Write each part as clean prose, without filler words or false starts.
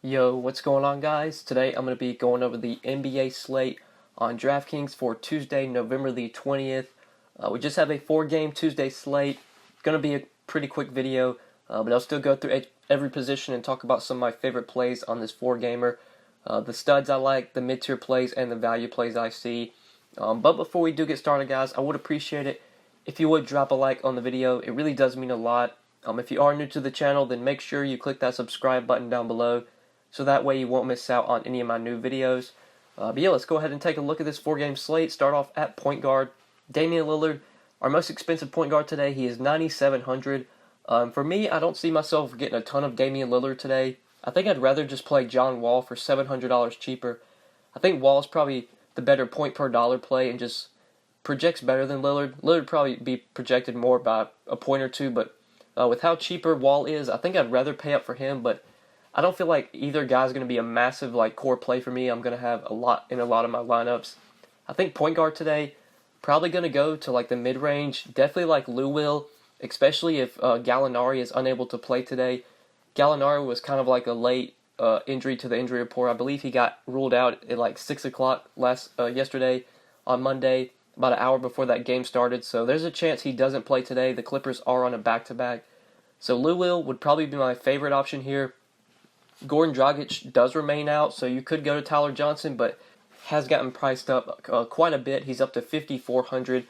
Yo, what's going on, guys? Today I'm going to be going over the NBA slate on DraftKings for Tuesday, November the 20th. We just have a 4-game Tuesday slate. Going to be a pretty quick video, but I'll still go through every position and talk about some of my favorite plays on this 4-gamer. The studs I like, the mid-tier plays, and the value plays I see. But before we do get started, guys, I would appreciate it if you would drop a like on the video. It really does mean a lot. If you are new to the channel, then make sure you click that subscribe button down below, so that way you won't miss out on any of my new videos. But yeah, let's go ahead and take a look at this 4-game slate. Start off at point guard. Damian Lillard, our most expensive point guard today. He is $9,700. For me, I don't see myself getting a ton of Damian Lillard today. I think I'd rather just play John Wall for $700 cheaper. I think Wall is probably the better point per dollar play and just projects better than Lillard. Lillard would probably be projected more by a point or two, but with how cheaper Wall is, I think I'd rather pay up for him, but I don't feel like either guy's going to be a massive core play for me. I'm going to have a lot of my lineups. I think point guard today, probably going to go to the mid-range. Definitely like Lou Will, especially if Gallinari is unable to play today. Gallinari was kind of like a late injury to the injury report. I believe he got ruled out at 6 o'clock yesterday on Monday, about an hour before that game started. So there's a chance he doesn't play today. The Clippers are on a back-to-back. So Lou Will would probably be my favorite option here. Goran Dragic does remain out, so you could go to Tyler Johnson, but has gotten priced up quite a bit. He's up to $5,400.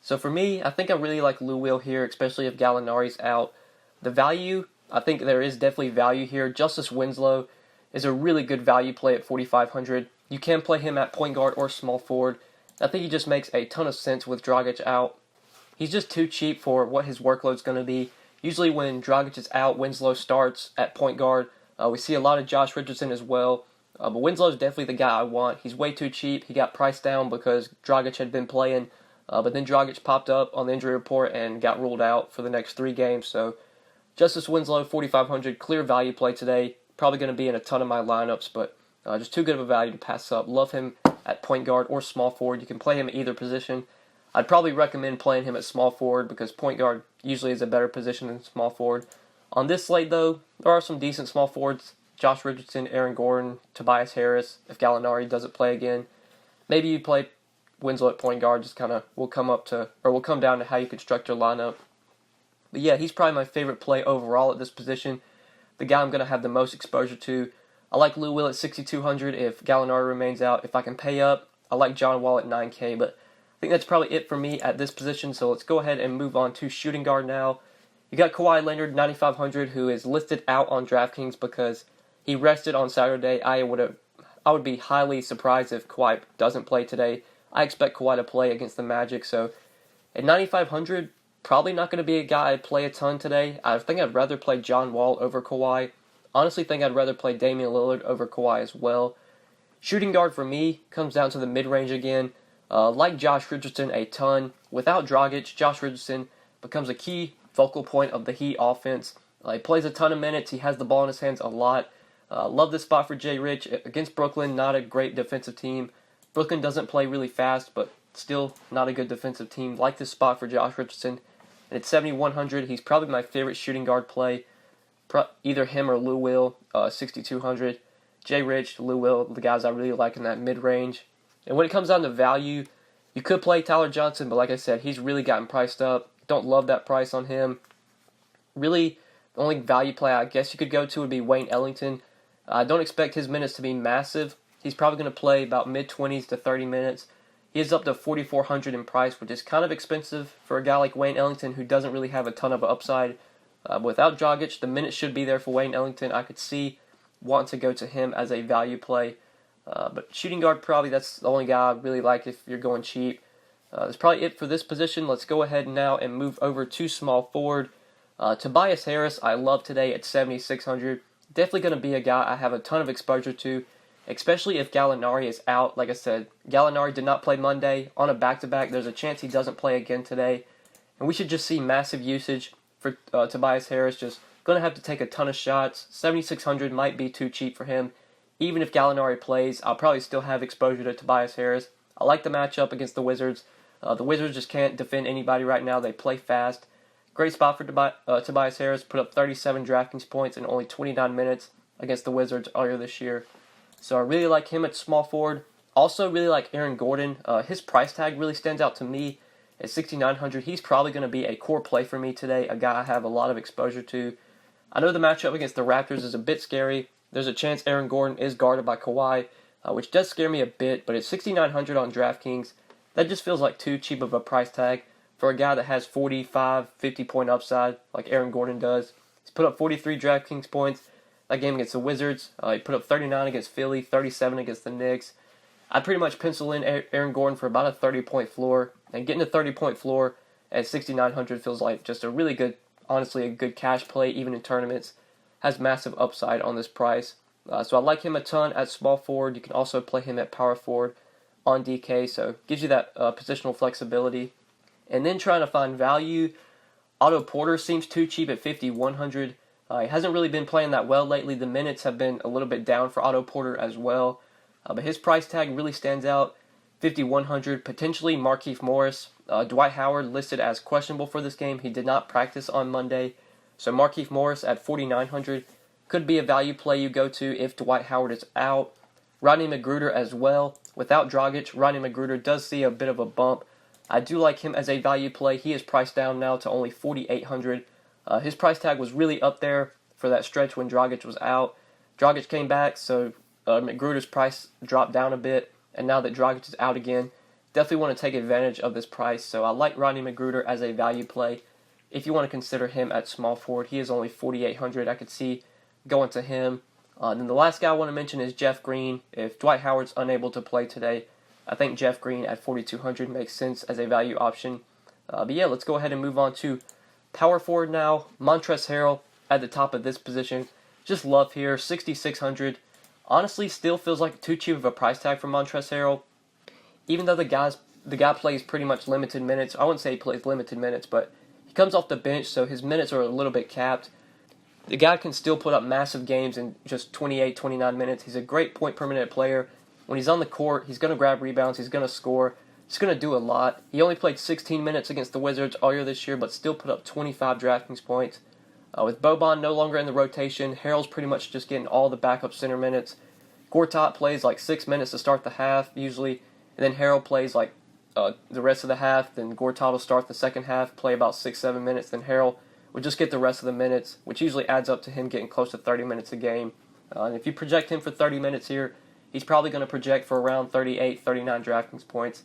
So for me, I think I really like Lou Will here, especially if Gallinari's out. The value, I think there is definitely value here. Justice Winslow is a really good value play at $4,500. You can play him at point guard or small forward. I think he just makes a ton of sense with Dragic out. He's just too cheap for what his workload's going to be. Usually when Dragic is out, Winslow starts at point guard. We see a lot of Josh Richardson as well, but Winslow's definitely the guy I want. He's way too cheap. He got priced down because Dragic had been playing, but then Dragic popped up on the injury report and got ruled out for the next 3 games. So Justice Winslow, $4,500, clear value play today. Probably going to be in a ton of my lineups, but just too good of a value to pass up. Love him at point guard or small forward. You can play him at either position. I'd probably recommend playing him at small forward because point guard usually is a better position than small forward. On this slate, though, there are some decent small forwards. Josh Richardson, Aaron Gordon, Tobias Harris, if Gallinari doesn't play again. Maybe you play Winslow at point guard, just kind of will come down to how you construct your lineup. But yeah, he's probably my favorite play overall at this position. The guy I'm going to have the most exposure to. I like Lou Will at $6,200 if Gallinari remains out. If I can pay up, I like John Wall at $9K, but I think that's probably it for me at this position, so let's go ahead and move on to shooting guard now. You got Kawhi Leonard, $9,500, who is listed out on DraftKings because he rested on Saturday. I would be highly surprised if Kawhi doesn't play today. I expect Kawhi to play against the Magic, so at $9,500, probably not going to be a guy I'd play a ton today. I think I'd rather play John Wall over Kawhi. Honestly, think I'd rather play Damian Lillard over Kawhi as well. Shooting guard for me comes down to the mid-range again. Like Josh Richardson a ton. Without Dragic, Josh Richardson becomes a key focal point of the Heat offense. He plays a ton of minutes. He has the ball in his hands a lot. Love this spot for Jay Rich. Against Brooklyn, not a great defensive team. Brooklyn doesn't play really fast, but still not a good defensive team. Like this spot for Josh Richardson. And at $7,100, he's probably my favorite shooting guard play. Either him or Lou Will, $6,200. Jay Rich, Lou Will, the guys I really like in that mid-range. And when it comes down to value, you could play Tyler Johnson, but like I said, he's really gotten priced up. Don't love that price on him. Really, the only value play I guess you could go to would be Wayne Ellington. I don't expect his minutes to be massive. He's probably going to play about mid-20s to 30 minutes. He is up to $4,400 in price, which is kind of expensive for a guy like Wayne Ellington who doesn't really have a ton of upside. Without Dragic, the minutes should be there for Wayne Ellington. I could see wanting to go to him as a value play. But shooting guard, probably that's the only guy I really like if you're going cheap. That's probably it for this position. Let's go ahead now and move over to small forward. Tobias Harris, I love today at $7,600. Definitely going to be a guy I have a ton of exposure to, especially if Gallinari is out. Like I said, Gallinari did not play Monday on a back-to-back. There's a chance he doesn't play again today. And we should just see massive usage for Tobias Harris. Just going to have to take a ton of shots. $7,600 might be too cheap for him. Even if Gallinari plays, I'll probably still have exposure to Tobias Harris. I like the matchup against the Wizards. The Wizards just can't defend anybody right now. They play fast. Great spot for Tobias Harris. Put up 37 DraftKings points in only 29 minutes. against the Wizards earlier this year. So I really like him at small forward. Also really like Aaron Gordon. His price tag really stands out to me at 6,900. He's probably going to be a core play for me today, a guy I have a lot of exposure to. I know the matchup against the Raptors is a bit scary. There's a chance Aaron Gordon is guarded by Kawhi, which does scare me a bit, but at 6,900 on DraftKings, that just feels like too cheap of a price tag for a guy that has 45, 50-point upside like Aaron Gordon does. He's put up 43 DraftKings points that game against the Wizards. He put up 39 against Philly, 37 against the Knicks. I pretty much pencil in Aaron Gordon for about a 30-point floor, and getting a 30-point floor at 6,900 feels like just a really good, honestly, a good cash play, even in tournaments. Has massive upside on this price. So I like him a ton at small forward. You can also play him at power forward on DK, so gives you that positional flexibility. And then trying to find value, Otto Porter seems too cheap at 5,100. He hasn't really been playing that well lately. The minutes have been a little bit down for Otto Porter as well. But his price tag really stands out, 5,100. Potentially Markieff Morris. Dwight Howard listed as questionable for this game. He did not practice on Monday. So Markieff Morris at 4,900 could be a value play you go to if Dwight Howard is out. Rodney Mcgruder as well. Without Dragic, Rodney Mcgruder does see a bit of a bump. I do like him as a value play. He is priced down now to only 4,800. His price tag was really up there for that stretch when Dragic was out. Dragic came back, so Mcgruder's price dropped down a bit. And now that Dragic is out again, definitely want to take advantage of this price. So I like Rodney Mcgruder as a value play. If you want to consider him at small forward, he is only 4,800. I could see going to him. Then the last guy I want to mention is Jeff Green. If Dwight Howard's unable to play today, I think Jeff Green at 4,200 makes sense as a value option. But yeah, let's go ahead and move on to power forward now. Montrezl Harrell at the top of this position. Just love here, 6,600. Honestly, still feels like too cheap of a price tag for Montrezl Harrell. Even though the guy plays pretty much limited minutes. I wouldn't say he plays limited minutes, but he comes off the bench, so his minutes are a little bit capped. The guy can still put up massive games in just 28, 29 minutes. He's a great point per minute player. When he's on the court, he's going to grab rebounds, he's going to score, he's going to do a lot. He only played 16 minutes against the Wizards earlier this year, but still put up 25 DraftKings points. With Boban no longer in the rotation, Harrell's pretty much just getting all the backup center minutes. Gortat plays like 6 minutes to start the half, usually, and then Harrell plays like the rest of the half. Then Gortat will start the second half, play about 6-7 minutes, then Harrell would just get the rest of the minutes, which usually adds up to him getting close to 30 minutes a game. And if you project him for 30 minutes here, he's probably going to project for around 38, 39 DraftKings points,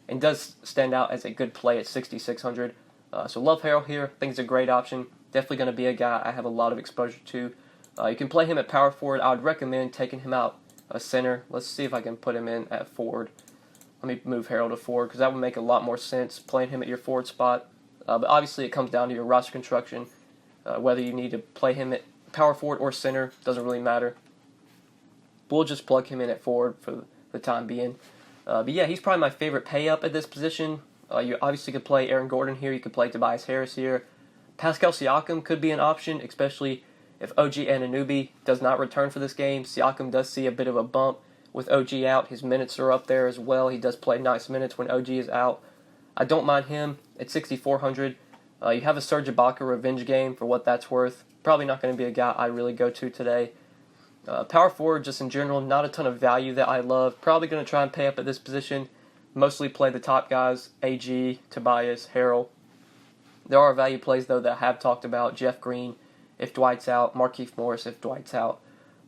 and does stand out as a good play at 6,600. So love Harrell here. I think he's a great option. Definitely going to be a guy I have a lot of exposure to. You can play him at power forward. I would recommend taking him out a center. Let's see if I can put him in at forward. Let me move Harrell to forward because that would make a lot more sense, playing him at your forward spot. But obviously it comes down to your roster construction. Whether you need to play him at power forward or center, doesn't really matter. We'll just plug him in at forward for the time being. But yeah, he's probably my favorite pay up at this position. You obviously could play Aaron Gordon here. You could play Tobias Harris here. Pascal Siakam could be an option, especially if OG Anunoby does not return for this game. Siakam does see a bit of a bump with OG out. His minutes are up there as well. He does play nice minutes when OG is out. I don't mind him at 6,400. You have a Serge Ibaka revenge game for what that's worth. Probably not going to be a guy I really go to today. Power forward, just in general, not a ton of value that I love. Probably going to try and pay up at this position. Mostly play the top guys, AG, Tobias, Harrell. There are value plays, though, that I have talked about. Jeff Green, if Dwight's out. Markieff Morris, if Dwight's out.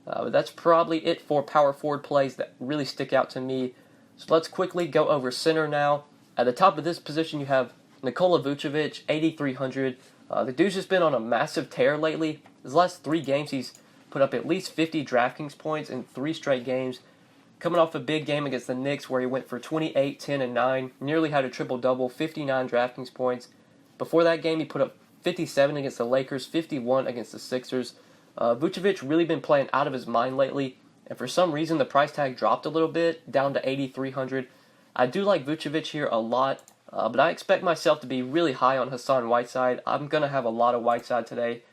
But that's probably it for power forward plays that really stick out to me. So let's quickly go over center now. At the top of this position, you have Nicola Vukovich, 8,300. The dude's just been on a massive tear lately. His last 3 games, he's put up at least 50 DraftKings points in 3 straight games. Coming off a big game against the Knicks where he went for 28, 10, and 9. Nearly had a triple-double, 59 DraftKings points. Before that game, he put up 57 against the Lakers, 51 against the Sixers. Vukovich really been playing out of his mind lately, and for some reason the price tag dropped a little bit, down to 8,300. I do like Vukovich here a lot, but I expect myself to be really high on Hassan Whiteside. I'm going to have a lot of Whiteside today.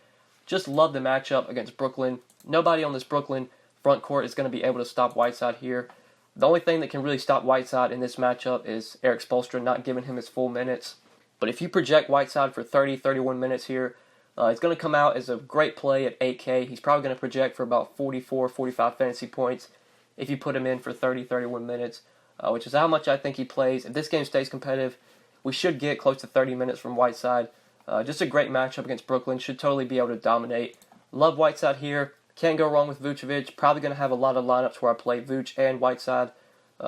Just love the matchup against Brooklyn. Nobody on this Brooklyn front court is going to be able to stop Whiteside here. The only thing that can really stop Whiteside in this matchup is Eric Spoelstra not giving him his full minutes. But if you project Whiteside for 30, 31 minutes here, He's going to come out as a great play at 8K. He's probably going to project for about 44, 45 fantasy points if you put him in for 30, 31 minutes, which is how much I think he plays. If this game stays competitive, we should get close to 30 minutes from Whiteside. Just a great matchup against Brooklyn. Should totally be able to dominate. Love Whiteside here. Can't go wrong with Vukovich. Probably going to have a lot of lineups where I play Vuce and Whiteside.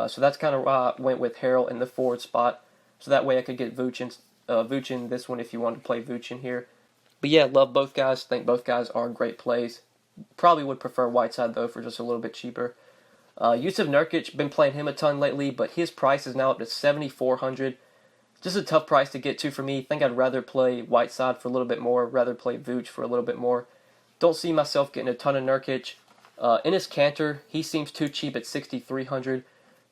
So that's kind of why I went with Harrell in the forward spot. So that way I could get Vuce in this one if you want to play Vuce in here. But yeah, love both guys. Think both guys are great plays. Probably would prefer Whiteside though for just a little bit cheaper. Jusuf Nurkic, been playing him a ton lately, but his price is now up to 7,400. Just a tough price to get to for me. Think I'd rather play Whiteside for a little bit more, rather play Vuce for a little bit more. Don't see myself getting a ton of Nurkic. Enes Kanter, he seems too cheap at 6,300,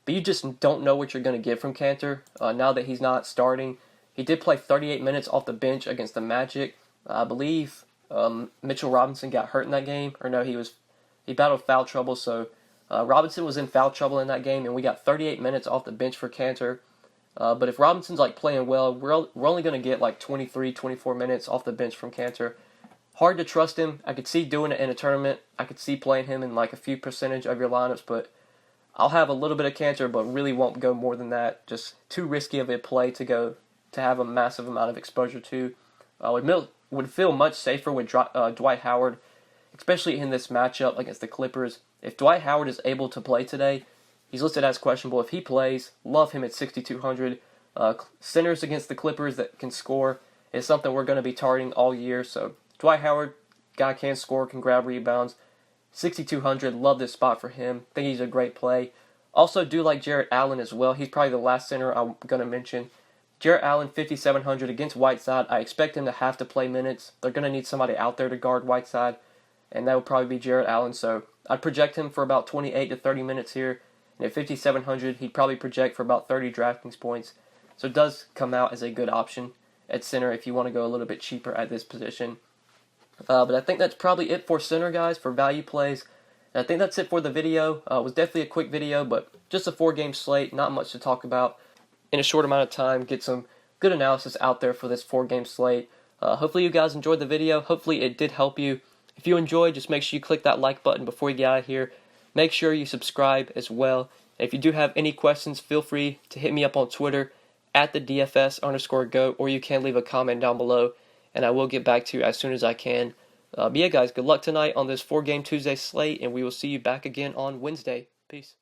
but you just don't know what you're going to get from Kanter now that he's not starting. He did play 38 minutes off the bench against the Magic. I believe Mitchell Robinson got hurt in that game, or no, he battled foul trouble, so Robinson was in foul trouble in that game, and we got 38 minutes off the bench for Kanter. But if Robinson's like playing well, we're only going to get like 23, 24 minutes off the bench from Kanter. Hard to trust him. I could see doing it in a tournament. I could see playing him in like a few percentage of your lineups, but I'll have a little bit of Kanter, but really won't go more than that. Just too risky of a play to have a massive amount of exposure to. Would feel much safer with Dwight Howard, especially in this matchup against the Clippers. If Dwight Howard is able to play today, he's listed as questionable. If he plays, love him at 6,200. Centers against the Clippers that can score is something we're going to be targeting all year, so Dwight Howard, guy can score, can grab rebounds. 6,200, love this spot for him. Think he's a great play. Also do like Jarrett Allen as well. He's probably the last center I'm going to mention. Jarrett Allen, 5,700 against Whiteside. I expect him to have to play minutes. They're going to need somebody out there to guard Whiteside, and that would probably be Jarrett Allen. So I'd project him for about 28 to 30 minutes here. And at 5,700, he'd probably project for about 30 DraftKings points. So it does come out as a good option at center if you want to go a little bit cheaper at this position. But I think that's probably it for center, guys, for value plays. And I think that's it for the video. It was definitely a quick video, but just a 4-game slate, not much to talk about. In a short amount of time, get some good analysis out there for this 4-game slate. Hopefully you guys enjoyed the video. Hopefully it did help you. If you enjoyed, just make sure you click that like button before you get out of here. Make sure you subscribe as well. And if you do have any questions, feel free to hit me up on Twitter at the DFS_GOAT, or you can leave a comment down below, and I will get back to you as soon as I can. But yeah, guys, good luck tonight on this 4-game Tuesday slate, and we will see you back again on Wednesday. Peace.